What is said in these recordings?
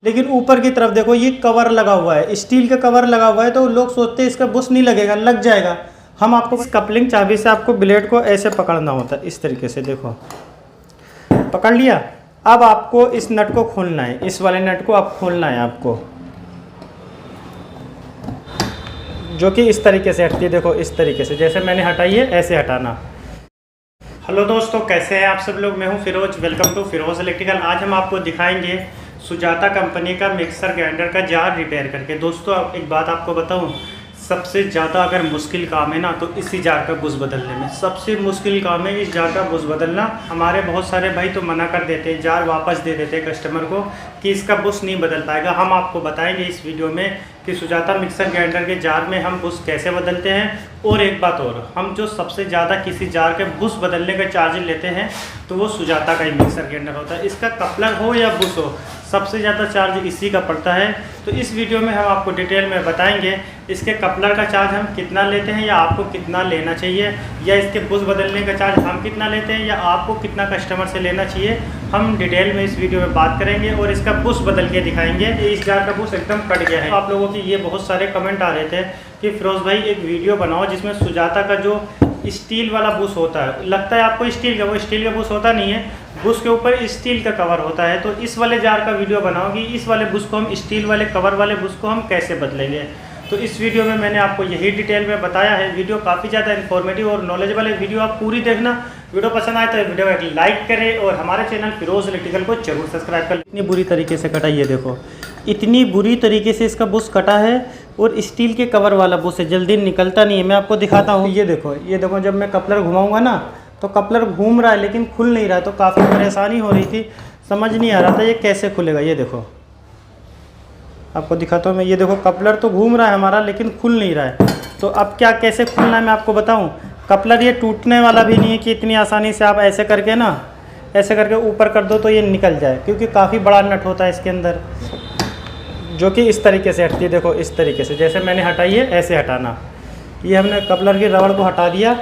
लेकिन ऊपर की तरफ देखो ये कवर लगा हुआ है, स्टील का कवर लगा हुआ है, तो लोग सोचते हैं इसका बुश नहीं लगेगा, लग जाएगा। हम आपको कपलिंग चाबी से आपको ब्लेड को ऐसे पकड़ना होता है, इस तरीके से देखो पकड़ लिया। अब आपको इस नट को खोलना है, इस वाले नट को आप खोलना है आपको, जो कि इस तरीके से हटती है। देखो इस तरीके से, जैसे मैंने हटाई है ऐसे हटाना। हेलो दोस्तों, कैसे हैं आप सब लोग। मैं हूं Firoz, welcome to Firoz electrical. आज हम आपको दिखाएंगे सुजाता कंपनी का मिक्सर ग्राइंडर का जार रिपेयर करके। दोस्तों एक बात आपको बताऊं, सबसे ज़्यादा अगर मुश्किल काम है ना तो इसी जार का बुश बदलने में सबसे मुश्किल काम है इस जार का बुश बदलना। हमारे बहुत सारे भाई तो मना कर देते हैं, जार वापस दे देते हैं कस्टमर को कि इसका बुश नहीं बदल पाएगा। हम आपको बताएंगे इस वीडियो में कि सुजाता मिक्सर ग्राइंडर के जार में हम बुश कैसे बदलते हैं। और एक बात और, हम जो सबसे ज़्यादा किसी जार के बुश बदलने का चार्ज लेते हैं तो वो सुजाता का ही मिक्सर ग्राइंडर होता है। इसका कपलर हो या बुश हो, सबसे ज़्यादा चार्ज इसी का पड़ता है। तो इस वीडियो में हम आपको डिटेल में बताएंगे इसके कपलर का चार्ज हम कितना लेते हैं या आपको कितना लेना चाहिए, या इसके बुश बदलने का चार्ज हम कितना लेते हैं या आपको कितना कस्टमर से लेना चाहिए। हम डिटेल में इस वीडियो में बात करेंगे और इसका बुश बदल के दिखाएंगे। इस जार का बुश एकदम कट गया है। आप लोगों की ये बहुत सारे कमेंट आ रहे थे कि फिरोज भाई एक वीडियो बनाओ जिसमें सुजाता का जो स्टील वाला बुश होता है, लगता है आपको स्टील का, वो स्टील का बुश होता नहीं है, बुश के ऊपर स्टील का कवर होता है। तो इस वाले जार का वीडियो बनाओगी, इस वाले बुश को हम, स्टील वाले कवर वाले बुश को हम कैसे बदलेंगे। तो इस वीडियो में मैंने आपको यही डिटेल में बताया है। वीडियो काफ़ी ज़्यादा इन्फॉर्मेटिव और नॉलेजेबल है। वीडियो आप पूरी देखना। वीडियो पसंद आए तो वीडियो को लाइक करें और हमारे चैनल फिरोज इलेक्ट्रिकल को जरूर सब्सक्राइब करें। इतनी बुरी तरीके से कटा, ये देखो इतनी बुरी तरीके से इसका बुश कटा है और स्टील के कवर वाला बुश है, जल्दी निकलता नहीं है। मैं आपको दिखाता हूँ, ये देखो जब मैं कपलर घुमाऊँगा ना तो कपलर घूम रहा है लेकिन खुल नहीं रहा है। तो काफ़ी परेशानी हो रही थी, समझ नहीं आ रहा था ये कैसे खुलेगा। ये देखो आपको दिखाता हूँ मैं, ये देखो कपलर तो घूम रहा है हमारा लेकिन खुल नहीं रहा है। तो अब क्या कैसे खुलना है मैं आपको बताऊँ। कपलर ये टूटने वाला भी नहीं है कि इतनी आसानी से आप ऐसे करके ना, ऐसे करके ऊपर कर दो तो ये निकल जाए, क्योंकि काफ़ी बड़ा नट होता है इसके अंदर, जो कि इस तरीके से हटती है। देखो इस तरीके से, जैसे मैंने हटाई है ऐसे हटाना। ये हमने कपलर की रबड़ को हटा दिया।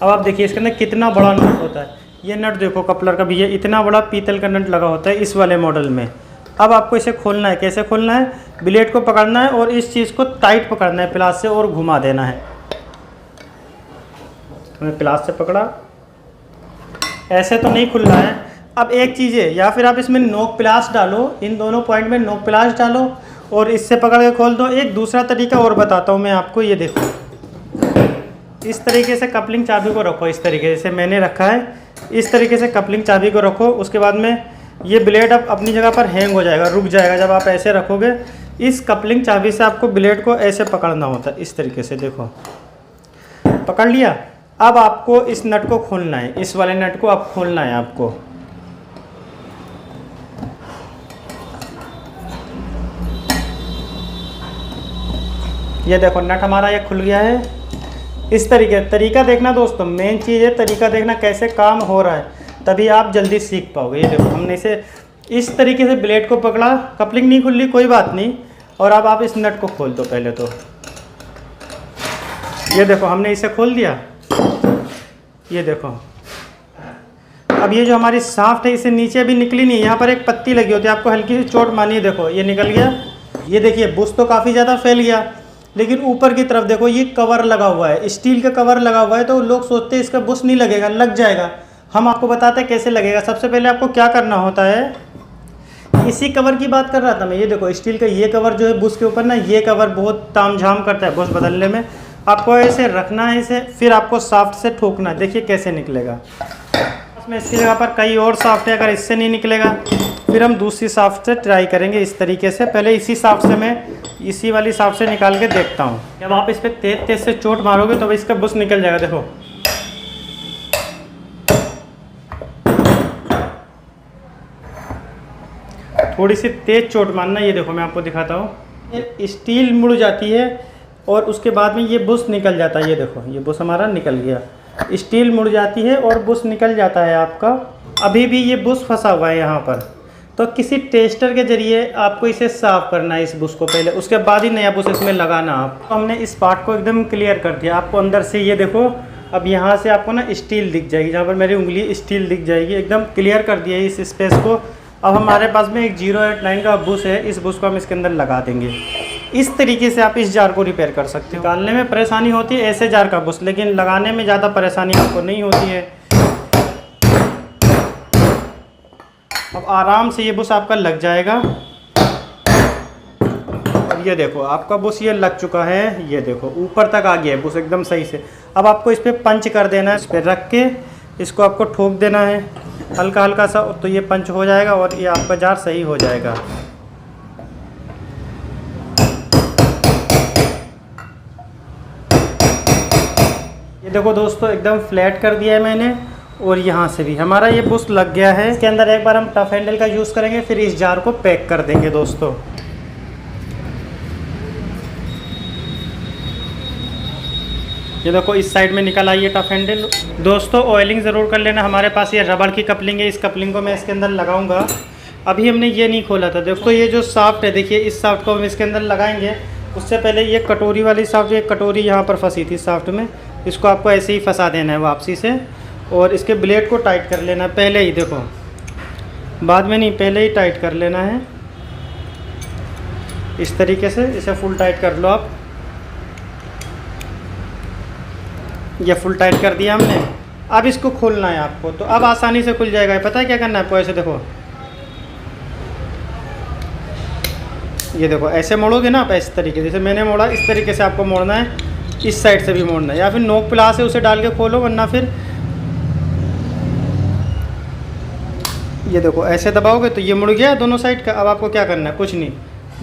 अब आप देखिए इसके अंदर कितना बड़ा नट होता है। ये नट देखो कपलर का भी, ये इतना बड़ा पीतल का नट लगा होता है इस वाले मॉडल में। अब आपको इसे खोलना है। कैसे खोलना है, ब्लेड को पकड़ना है और इस चीज़ को टाइट पकड़ना है प्लास से और घुमा देना है। हमने प्लास से पकड़ा, ऐसे तो नहीं खुल रहा है। अब एक चीज़ है, या फिर आप इसमें नोक प्लास डालो, इन दोनों पॉइंट में नोक प्लास डालो और इससे पकड़ के खोल दो। एक दूसरा तरीका और बताता हूँ मैं आपको, ये देखो इस तरीके से कपलिंग चाबी को रखो, इस तरीके से मैंने रखा है। इस तरीके से कपलिंग चाबी को रखो, उसके बाद में ये ब्लेड अब अपनी जगह पर हैंग हो जाएगा, रुक जाएगा जब आप ऐसे रखोगे। इस कपलिंग चाबी से आपको ब्लेड को ऐसे पकड़ना होता है, इस तरीके से देखो पकड़ लिया। अब आपको इस नट को खोलना है, इस वाले नट को आप खोलना है आपको। ये देखो नट हमारा ये खुल गया है। इस तरीका देखना दोस्तों, मेन चीज़ है तरीका देखना कैसे काम हो रहा है, तभी आप जल्दी सीख पाओगे। ये देखो हमने इसे इस तरीके से ब्लेड को पकड़ा, कपलिंग नहीं खुल रही, कोई बात नहीं। और अब आप इस नट को खोल दो पहले तो। ये देखो हमने इसे खोल दिया, ये देखो। अब ये जो हमारी शाफ्ट है इसे नीचे भी निकली नहीं, यहाँ पर एक पत्ती लगी होती है, आपको हल्की सी चोट मानी, देखो ये निकल गया। ये देखिए बुश तो काफ़ी ज़्यादा फैल गया, लेकिन ऊपर की तरफ देखो ये कवर लगा हुआ है, स्टील का कवर लगा हुआ है, तो लोग सोचते हैं इसका बुश नहीं लगेगा, लग जाएगा। हम आपको बताते हैं कैसे लगेगा। सबसे पहले आपको क्या करना होता है, इसी कवर की बात कर रहा था मैं, ये देखो स्टील का ये कवर जो है बुश के ऊपर ना, ये कवर बहुत तामझाम करता है बुश बदलने में। आपको ऐसे रखना है इसे, फिर आपको साफ्ट से ठोकना है, देखिए कैसे निकलेगा। इसमें इसकी जगह पर कई और साफ्ट है, अगर इससे नहीं निकलेगा फिर हम दूसरी साफ्ट से ट्राई करेंगे इस तरीके से। पहले इसी साफ्ट से, मैं इसी वाली साफ्ट से निकाल के देखता हूँ। जब आप इस पर तेज से चोट मारोगे तो इसका बुश निकल जाएगा। देखो थोड़ी सी तेज चोट मारना। ये देखो मैं आपको दिखाता हूँ, स्टील मुड़ जाती है और उसके बाद में ये बुश निकल जाता है। ये देखो ये बुश हमारा निकल गया, स्टील मुड़ जाती है और बुश निकल जाता है आपका। अभी भी ये बुश फंसा हुआ है यहाँ पर, तो किसी टेस्टर के जरिए आपको इसे साफ़ करना है इस बुश को पहले, उसके बाद ही नया बुश इसमें लगाना। आप तो हमने इस पार्ट को एकदम क्लियर कर दिया। आपको अंदर से ये देखो, अब यहाँ से आपको ना स्टील दिख जाएगी, जहाँ पर मेरी उंगली स्टील दिख जाएगी, एकदम क्लियर कर दिया इस स्पेस को। अब हमारे पास में एक 089 का बुश है, इस बुश को हम इसके अंदर लगा देंगे। इस तरीके से आप इस जार को रिपेयर कर सकते हो। निकालने में परेशानी होती है ऐसे जार का बुश, लेकिन लगाने में ज़्यादा परेशानी आपको नहीं होती है। अब आराम से ये बुश आपका लग जाएगा। और ये देखो आपका बुश ये लग चुका है, ये देखो ऊपर तक आ गया है बुश एकदम सही से। अब आपको इस पर पंच कर देना है, इस पर रख के इसको आपको ठोक देना है हल्का हल्का सा, तो ये पंच हो जाएगा और ये आपका जार सही हो जाएगा। ये देखो दोस्तों एकदम फ्लैट कर दिया है मैंने, और यहाँ से भी हमारा ये बुश लग गया है। इसके अंदर एक बार हम टफ हैंडल का यूज़ करेंगे, फिर इस जार को पैक कर देंगे दोस्तों। ये देखो इस साइड में निकल आई है टफ हैंडल। दोस्तों ऑयलिंग ज़रूर कर लेना। हमारे पास ये रबड़ की कपलिंग है, इस कपलिंग को मैं इसके अंदर लगाऊंगा। अभी हमने ये नहीं खोला था। दोस्तों ये जो साफ्ट है देखिए, इस साफ्ट को हम इसके अंदर लगाएंगे। उससे पहले ये कटोरी वाली साफ्ट, ये कटोरी यहाँ पर फंसी थी साफ्ट में, इसको आपको ऐसे ही फंसा देना है वापसी से, और इसके ब्लेड को टाइट कर लेना है पहले ही। देखो बाद में नहीं, पहले ही टाइट कर लेना है इस तरीके से। इसे फुल टाइट कर लो आप। ये फुल टाइट कर दिया हमने। अब इसको खोलना है आपको, तो अब आसानी से खुल जाएगा। पता है क्या करना है आपको? ऐसे देखो, ये देखो ऐसे मोड़ोगे ना आप, इस तरीके जैसे मैंने मोड़ा, इस तरीके से आपको मोड़ना है। इस साइड से भी मोड़ना है, या फिर नोक प्लास है उसे डाल के खोलो, वरना फिर ये देखो ऐसे दबाओगे तो ये मुड़ गया दोनों साइड का। अब आपको क्या करना है? कुछ नहीं,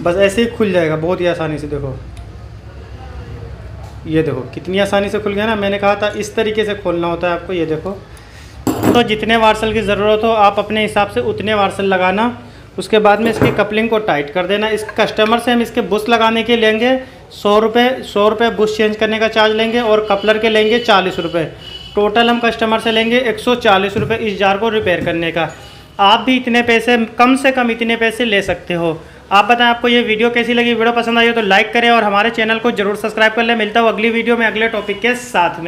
बस ऐसे ही खुल जाएगा बहुत ही आसानी से। देखो ये देखो कितनी आसानी से खुल गया ना। मैंने कहा था इस तरीके से खोलना होता है आपको। ये देखो, तो जितने वार्सल की ज़रूरत हो आप अपने हिसाब से उतने वार्सल लगाना। उसके बाद में इसकी कपलिंग को टाइट कर देना। इस कस्टमर से हम इसके बुश लगाने के लेंगे 100 रुपये बुश चेंज करने का चार्ज लेंगे, और कपलर के लेंगे 40 रुपये। टोटल हम कस्टमर से लेंगे 140 रुपये इस जार को रिपेयर करने का। आप भी इतने पैसे, कम से कम इतने पैसे ले सकते हो। आप बताएं आपको ये वीडियो कैसी लगी? वीडियो पसंद आई हो तो लाइक करें और हमारे चैनल को जरूर सब्सक्राइब कर लें। मिलता हूँ अगली वीडियो में अगले टॉपिक के साथ में।